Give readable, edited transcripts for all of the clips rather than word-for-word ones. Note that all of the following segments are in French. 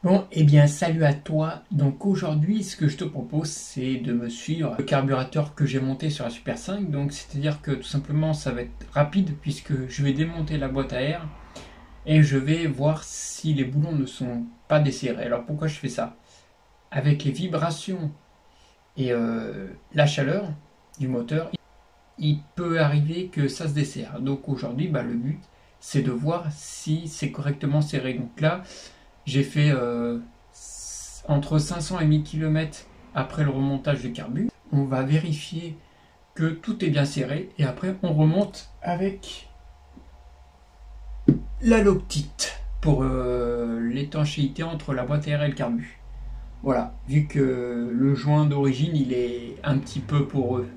Bon, eh bien, salut à toi. Donc aujourd'hui, ce que je te propose, c'est de me suivre le carburateur que j'ai monté sur la Super 5. Donc, c'est-à-dire que tout simplement, ça va être rapide puisque je vais démonter la boîte à air et je vais voir si les boulons ne sont pas desserrés. Alors, pourquoi je fais ça? Avec les vibrations et la chaleur du moteur, il peut arriver que ça se desserre. Donc aujourd'hui, bah, le but, c'est de voir si c'est correctement serré. Donc là, j'ai fait entre 500 et 1000 km après le remontage du carbu. On va vérifier que tout est bien serré et après on remonte avec la loctite pour l'étanchéité entre la boîte à air et le carbu. Voilà, vu que le joint d'origine il est un petit peu poreux.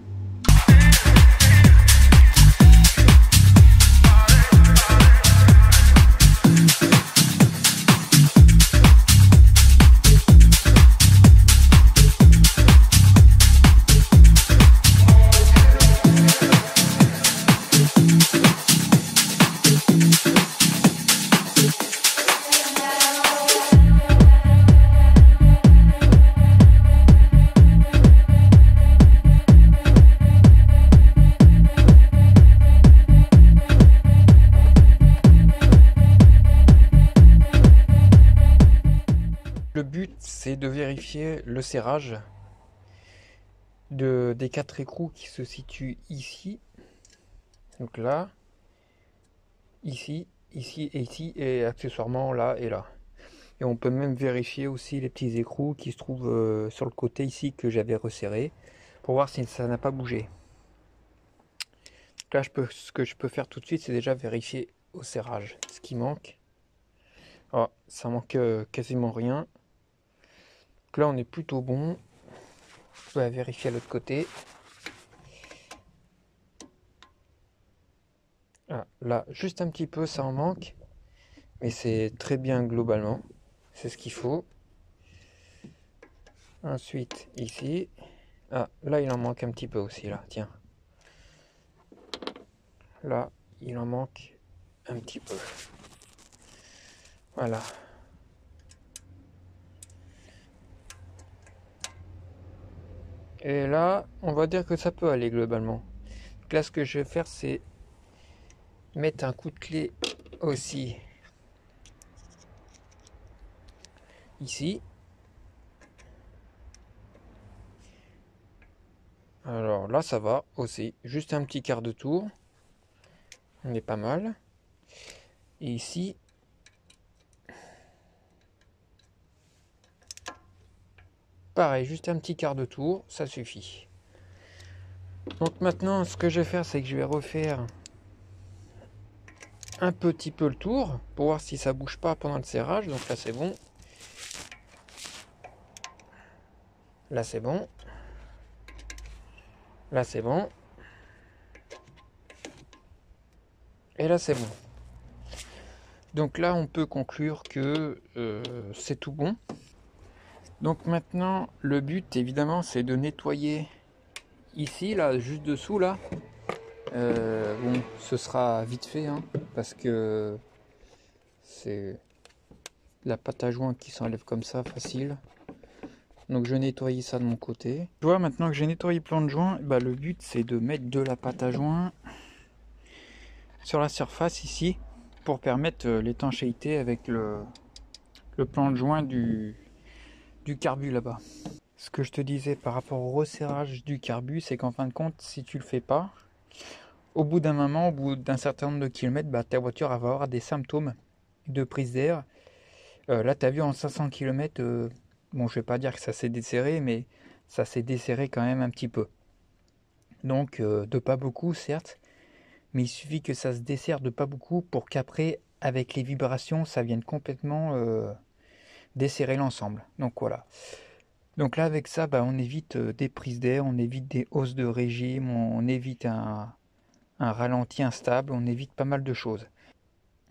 Le but, c'est de vérifier le serrage des quatre écrous qui se situent ici. Donc là, ici, ici et ici, et accessoirement là et là. Et on peut même vérifier aussi les petits écrous qui se trouvent sur le côté ici que j'avais resserré pour voir si ça n'a pas bougé. Donc là, ce que je peux faire tout de suite, c'est déjà vérifier au serrage ce qui manque. Ah, ça manque quasiment rien. Donc là, on est plutôt bon. Je vais vérifier à l'autre côté. Ah, là, juste un petit peu, ça en manque. Mais c'est très bien globalement. C'est ce qu'il faut. Ensuite, ici. Ah, là, il en manque un petit peu aussi, là. Tiens. Là, il en manque un petit peu. Voilà. Et là, on va dire que ça peut aller globalement. Donc là, ce que je vais faire, c'est mettre un coup de clé aussi ici. Alors là, ça va aussi. Juste un petit quart de tour. On est pas mal. Et ici, pareil, juste un petit quart de tour, ça suffit. Donc maintenant, ce que je vais faire, c'est que je vais refaire un petit peu le tour pour voir si ça bouge pas pendant le serrage. Donc là, c'est bon. Là, c'est bon. Là, c'est bon. Et là, c'est bon. Donc là, on peut conclure que c'est tout bon. Donc maintenant, le but, évidemment, c'est de nettoyer ici, là, juste dessous, là. Bon, ce sera vite fait, hein, parce que c'est la pâte à joint qui s'enlève comme ça, facile. Donc je nettoie ça de mon côté. Tu vois, maintenant que j'ai nettoyé le plan de joint, bah, le but, c'est de mettre de la pâte à joint sur la surface ici, pour permettre l'étanchéité avec le plan de joint du carbu là-bas. Ce que je te disais par rapport au resserrage du carbu, c'est qu'en fin de compte, si tu le fais pas, au bout d'un moment, au bout d'un certain nombre de kilomètres, bah, ta voiture va avoir des symptômes de prise d'air. Là, tu as vu en 500 km, bon, je vais pas dire que ça s'est desserré, mais ça s'est desserré quand même un petit peu. Donc, de pas beaucoup, certes, mais il suffit que ça se desserre de pas beaucoup pour qu'après, avec les vibrations, ça vienne complètement desserrer l'ensemble. Donc voilà. Donc là, avec ça, bah, on évite des prises d'air, on évite des hausses de régime, on évite un ralenti instable, on évite pas mal de choses.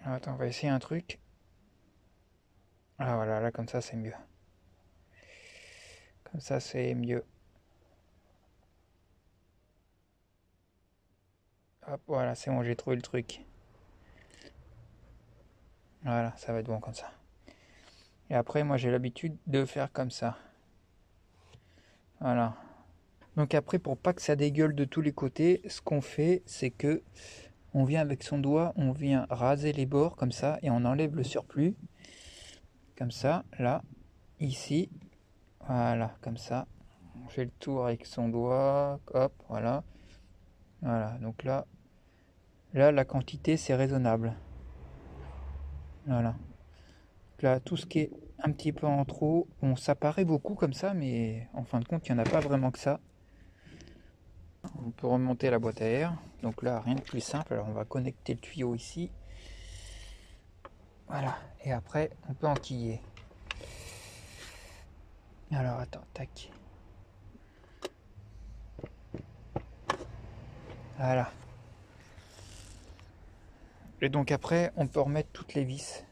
Alors, attends, on va essayer un truc. Ah voilà, là comme ça c'est mieux. Comme ça c'est mieux. Hop, voilà, c'est bon, j'ai trouvé le truc. Voilà, ça va être bon comme ça. Et après, moi j'ai l'habitude de faire comme ça. Voilà. Donc après, pour pas que ça dégueule de tous les côtés, ce qu'on fait, c'est que on vient avec son doigt, on vient raser les bords comme ça et on enlève le surplus. Comme ça, là, ici. Voilà, comme ça. On fait le tour avec son doigt. Hop, voilà. Voilà, donc là, la quantité, c'est raisonnable. Voilà. Donc là, tout ce qui est un petit peu en trop, bon, ça paraît beaucoup comme ça, mais en fin de compte, il n'y en a pas vraiment que ça. On peut remonter la boîte à air. Donc là, rien de plus simple. Alors, on va connecter le tuyau ici. Voilà. Et après, on peut enquiller. Alors, attends, tac. Voilà. Et donc après, on peut remettre toutes les vis.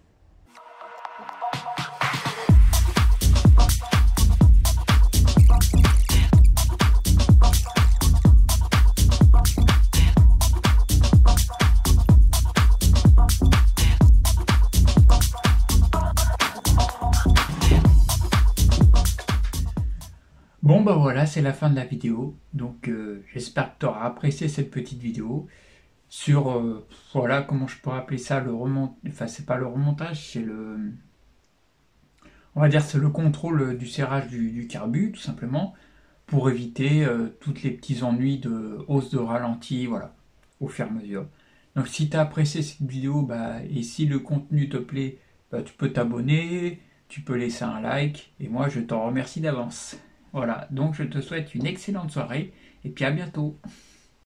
Bon bah voilà, c'est la fin de la vidéo. Donc j'espère que tu auras apprécié cette petite vidéo sur voilà comment je pourrais appeler ça le remont. Enfin c'est pas le remontage, c'est le, on va dire c'est le contrôle du serrage du carbu tout simplement pour éviter tous les petits ennuis de hausse de ralenti, voilà, au fur et à mesure. Donc si tu as apprécié cette vidéo, bah, et si le contenu te plaît, bah, tu peux t'abonner, tu peux laisser un like, et moi je t'en remercie d'avance. Voilà, donc je te souhaite une excellente soirée, et puis à bientôt.